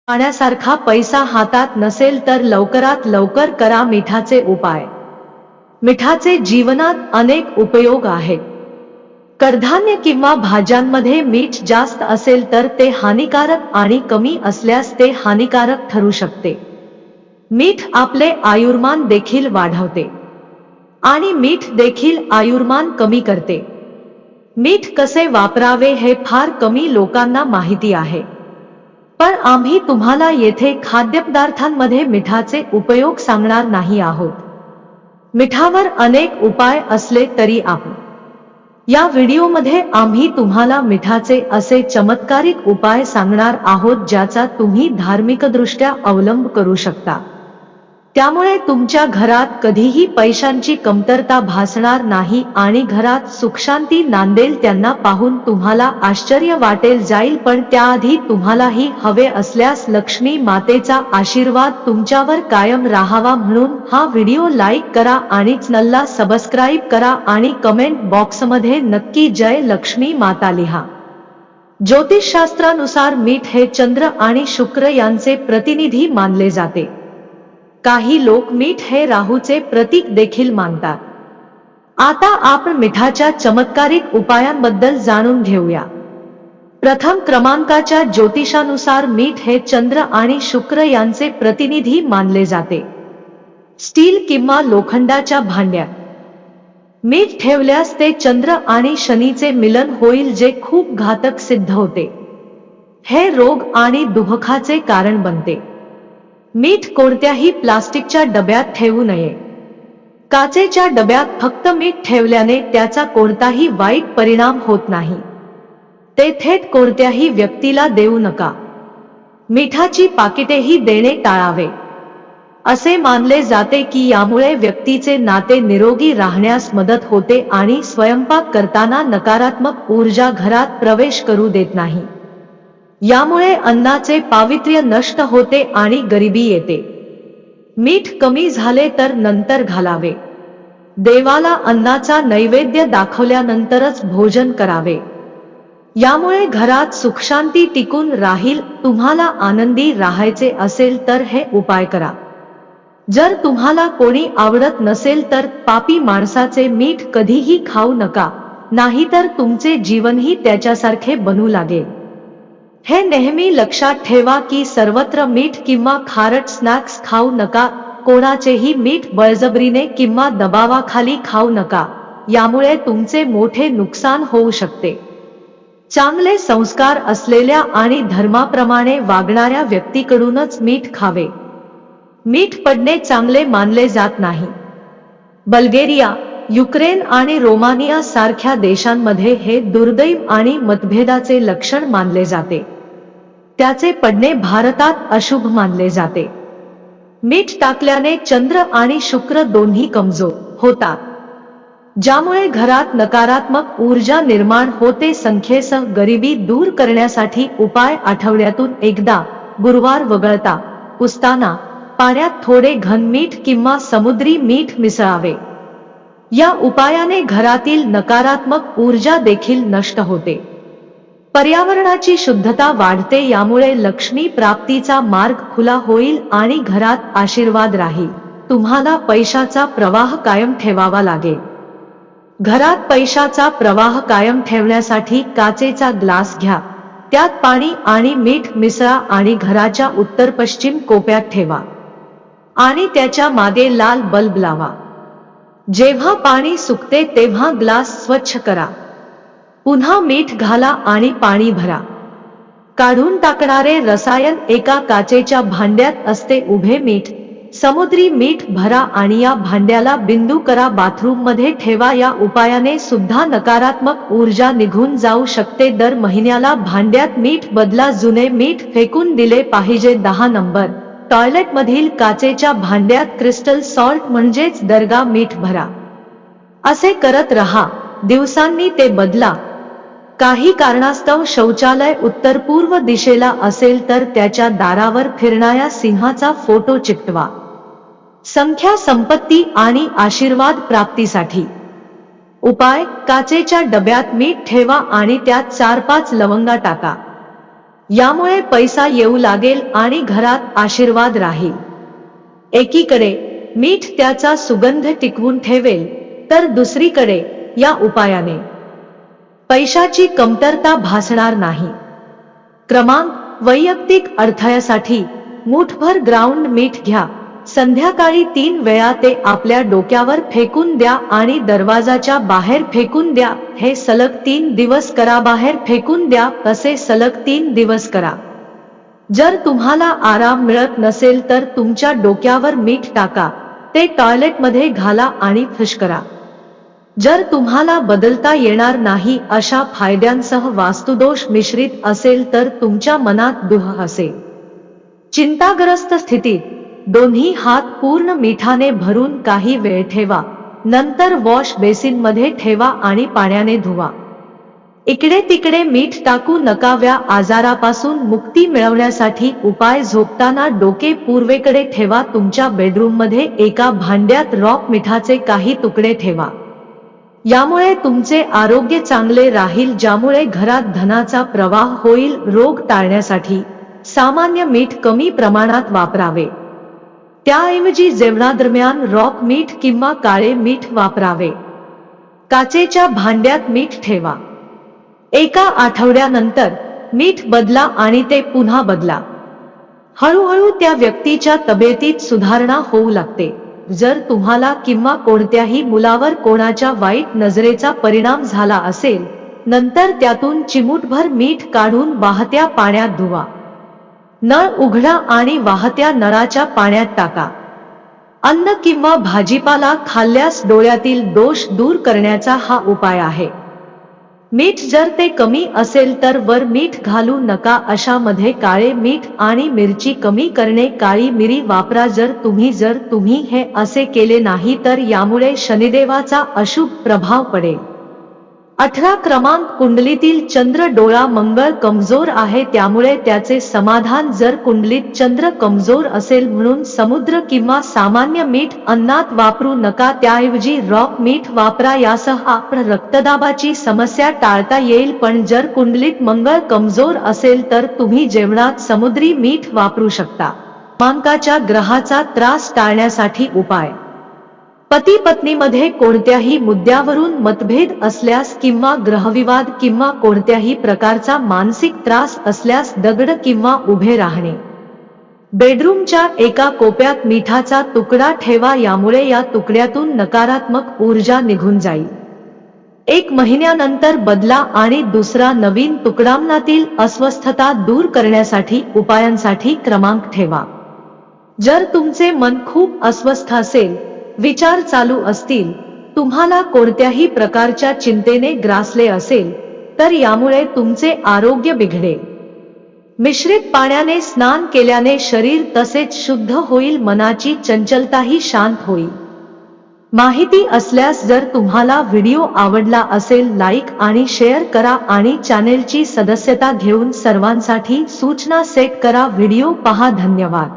पाण्यासारखा पैसा हातात नसेल तर लवकरात लवकर करा मिठाचे उपाय। मिठाचे जीवनात अनेक उपयोग आहेत। कडधान्य किंवा भाज्यांमध्ये मीठ जास्त असेल तर ते हानिकारक आणि कमी असल्यास ते हानिकारक ठरू शकते। मीठ आपले आयुर्मान देखील वाढवते आणि मीठ देखील आयुर्मान कमी करते। मीठ कसे वापरावे हे फार कमी लोकांना माहिती आहे, पण आम्ही तुम्हाला येथे खाद्यपदार्थांमध्ये मिठाचे उपयोग सांगणार नाही आहोत। मिठावर अनेक उपाय असले तरी आपण या व्हिडिओमध्ये आम्ही तुम्हाला मिठाचे असे चमत्कारिक उपाय सांगणार आहोत ज्याचा तुम्ही धार्मिकदृष्ट्या अवलंब करू शकता। त्यामुळे तुमच्या घरात कधीही पैशांची कमतरता भासणार नाही आणि घरात सुखशांती नांदेल। त्यांना पाहून तुम्हाला आश्चर्य वाटेल जाईल, पण त्याआधी तुम्हालाही हवे असल्यास लक्ष्मी मातेचा आशीर्वाद तुमच्यावर कायम राहावा म्हणून हा व्हिडिओ लाईक करा आणि चॅनलला सबस्क्राईब करा आणि कमेंट बॉक्समध्ये नक्की जय लक्ष्मी माता लिहा। ज्योतिषशास्त्रानुसार मीठ हे चंद्र आणि शुक्र यांचे प्रतिनिधी मानले जाते। काही लोक मीठ हे राहूचे प्रतीक देखील मानतात। आता आपण मिठाच्या चमत्कारिक उपायांबद्दल जाणून घेऊया। प्रथम क्रमांकाच्या ज्योतिषानुसार मीठ हे चंद्र आणि शुक्र यांचे प्रतिनिधी मानले जाते। स्टील किंवा लोखंडाच्या भांड्यात मीठ ठेवल्यास ते चंद्र आणि शनीचे मिलन होईल, जे खूप घातक सिद्ध होते। हे रोग आणि दुःखाचे कारण बनते। मीठ कोणत्याही प्लास्टिकच्या डब्यात ठेवू नये। काचेच्या डब्यात फक्त मीठ ठेवल्याने त्याचा कोणताही वाईट परिणाम होत नाही। ते थेट कोणत्याही व्यक्तीला देऊ नका। मिठाची पाकिटेही देणे टाळावे। असे मानले जाते की यामुळे व्यक्तीचे नाते निरोगी राहण्यास मदत होते आणि स्वयंपाक करताना नकारात्मक ऊर्जा घरात प्रवेश करू देत नाही। यामुळे अन्नाचे पावित्र्य नष्ट होते आणि गरिबी येते। मीठ कमी झाले तर नंतर घालावे। देवाला अन्नाचा नैवेद्य दाखवल्यानंतरच भोजन करावे। यामुळे घरात सुखशांती टिकून राहील। तुम्हाला आनंदी राहायचे असेल तर हे उपाय करा। जर तुम्हाला कोणी आवडत नसेल तर पापी माणसाचे मीठ कधीही खाऊ नका, नाहीतर तुमचे जीवनही त्याच्यासारखे बनू लागेल। हे नेहमी लक्षात ठेवा की सर्वत्र मीठ किंवा खारट स्नॅक्स खाऊ नका। कोणाचेही मीठ बळजबरीने किंवा दबावाखाली खाऊ नका, यामुळे तुमचे मोठे नुकसान होऊ शकते। चांगले संस्कार असलेल्या आणि धर्माप्रमाणे वागणाऱ्या व्यक्तीकडूनच मीठ खावे। मीठ पडणे चांगले मानले जात नाही। बल्गेरिया, युक्रेन आणि रोमानिया सारख्या देशांमध्ये हे दुर्दैव आणि मतभेदाचे लक्षण मानले जाते। त्याचे पडणे भारतात अशुभ मानले जाते। मीठ टाकल्याने चंद्र आणि शुक्र दोन्ही कमजोर होतात, ज्यामुळे घरात नकारात्मक ऊर्जा निर्माण होते। संख्येसह गरिबी दूर करण्यासाठी उपाय: आठवड्यातून एकदा गुरुवार वगळता पुसताना पाण्यात थोडे घन मीठ किंवा समुद्री मीठ मिसळावे। या उपायाने घरातील नकारात्मक ऊर्जा देखील नष्ट होते। पर्यावरणाची शुद्धता वाढते, यामुळे लक्ष्मी प्राप्तीचा मार्ग खुला होईल आणि घरात आशीर्वाद राहील। तुम्हाला पैशाचा प्रवाह कायम ठेवावा लागेल। घरात पैशाचा प्रवाह कायम ठेवण्यासाठी काचेचा ग्लास घ्या, त्यात पाणी आणि मीठ मिसळा आणि घराच्या उत्तर पश्चिम कोपऱ्यात ठेवा आणि त्याच्या मागे लाल बल्ब लावा। जेव्हा पाणी सुकते तेव्हा ग्लास स्वच्छ करा। पुन्हा मीठ घाला आणि पाणी भरा। काढून टाकणारे रसायन एका काचेच्या भांड्यात असते। उभे मीठ, समुद्री मीठ भरा आणि या भांड्याला बिंदू करा। बाथरूम मध्ये ठेवा। या उपायाने सुद्धा नकारात्मक ऊर्जा निघून जाऊ शकते। दर महिन्याला भांड्यात मीठ बदला। जुने मीठ फेकून दिले पाहिजे। 10 नंबर, टॉयलेट मधील काचेच्या भांड्यात क्रिस्टल सॉल्ट म्हणजेच दर्गा मीठ भरा। असे करत रहा, दिवसांनी ते बदला। काही कारणास्तव शौचालय उत्तर पूर्व दिशेला असेल तर त्याच्या दारावर फिरणाऱ्या सिंहाचा फोटो चिकटवा। संख्या, संपत्ती आणि आशीर्वाद प्राप्तीसाठी उपाय: काचेच्या डब्यात मीठ ठेवा आणि त्यात 4-5 लवंगा टाका। यामुळे पैसा येऊ लागेल आणि घरात आशीर्वाद राहील. एकीकडे मीठ त्याचा सुगंध टिकवून ठेवेल, तर दुसरीकडे या उपायाने पैशाची कमतरता भासणार नाही. क्रमांक: वैयक्तिक अडथळ्यासाठी मूठभर ग्राउंड मीठ घ्या. संध्याकाळी 3 वेळा ते आपल्या डोक्यावर फेकून द्या आणि दरवाजाच्या बाहेर फेकून द्या. हे सलग 3 दिवस करा. बाहेर फेकून द्या असे सलग 3 दिवस करा. जर तुम्हाला आराम मिळत नसेल तर तुमच्या डोक्यावर मीठ टाका, ते टॉयलेटमध्ये घाला आणि फ्लश करा. जर तुम्हाला बदलता येणार नाही अशा फायद्यांसह वास्तुदोष मिश्रित असेल तर तुमच्या मनात दुःख असेल, चिंताग्रस्त स्थितीत दोन्ही हात पूर्ण मिठाने भरून काही वेळ ठेवा. नंतर वॉश बेसिनमध्ये ठेवा आणि पाण्याने धुवा. इकडे तिकडे मीठ टाकू नका. आजारापासून मुक्ती मिळवण्यासाठी उपाय: झोपताना डोके पूर्वेकडे ठेवा. तुमच्या बेडरूममध्ये एका भांड्यात रॉक मिठाचे काही तुकडे ठेवा. यामुळे तुमचे आरोग्य चांगले राहील, ज्यामुळे घरात धनाचा प्रवाह होईल. रोग टाळण्यासाठी सामान्य मीठ कमी प्रमाणात वापरावे. त्याऐवजी जेवणादरम्यान रॉक मीठ किंवा काळे मीठ वापरावे. काचेच्या भांड्यात मीठ ठेवा. एका आठवड्यानंतर मीठ बदला आणि ते पुन्हा बदला. हळूहळू त्या व्यक्तीच्या तब्येतीत सुधारणा होऊ लागते. जर तुम्हाला किंवा कोणत्याही मुलावर कोणाच्या वाईट नजरेचा परिणाम झाला असेल, नंतर त्यातून चिमूटभर मीठ काढून वाहत्या पाण्यात धुवा. नळ उघडा आणि वाहत्या नळाच्या पाण्यात टाका. अन्न किंवा भाजीपाला खाल्ल्यास डोळ्यातील दोष दूर करण्याचा हा उपाय आहे. मीठ जर ते कमी असेल तर वर मीठ घालू नका. अशामध्ये काळे मीठ आणि मिरची कमी करणे. काळी मिरी वापरा. जर तुम्ही हे असे केले नाही तर यामुळे शनिदेवाचा अशुभ प्रभाव पडेल. 18 क्रमांक: कुंडलीतील चंद्र डोळा. मंगळ कमजोर आहे, त्यामुळे त्याचे समाधान. जर कुंडलीत चंद्र कमजोर असेल म्हणून समुद्र किंवा सामान्य मीठ अन्नात वापरू नका. त्याऐवजी रॉक मीठ वापरा. यासह रक्तदाबाची समस्या टाळता येईल. पण जर कुंडलीत मंगळ कमजोर असेल तर तुम्ही जेवणात समुद्री मीठ वापरू शकता. मांकाच्या ग्रहाचा त्रास टाळण्यासाठी उपाय: पती पत्नीमध्ये कोणत्याही मुद्द्यावरून मतभेद असल्यास किंवा ग्रहविवाद किंवा कोणत्याही प्रकारचा मानसिक त्रास असल्यास दगड किंवा उभे राहणे. बेडरूमच्या एका कोपऱ्यात मिठाचा तुकडा ठेवा. यामुळे या तुकड्यातून नकारात्मक ऊर्जा निघून जाईल. 1 महिन्यानंतर बदला आणि दुसरा नवीन तुकडा. मनातील अस्वस्थता दूर करण्यासाठी उपायांसाठी क्रमांक ठेवा. जर तुमचे मन खूप अस्वस्थ असेल, विचार चालू असतील, तुम्हाला कोणत्याही प्रकारच्या चिंतेने ग्रासले असेल, तर यामुळे तुमचे आरोग्य बिघडेल. मिश्रित पाण्याने स्नान केल्याने शरीर तसेच शुद्ध होईल. मनाची चंचलताही शांत होईल. माहिती असल्यास जर तुम्हाला व्हिडिओ आवडला असेल, लाईक आणि शेअर करा आणि चॅनेलची सदस्यता घेऊन सर्वांसाठी सूचना सेट करा. व्हिडिओ पहा. धन्यवाद.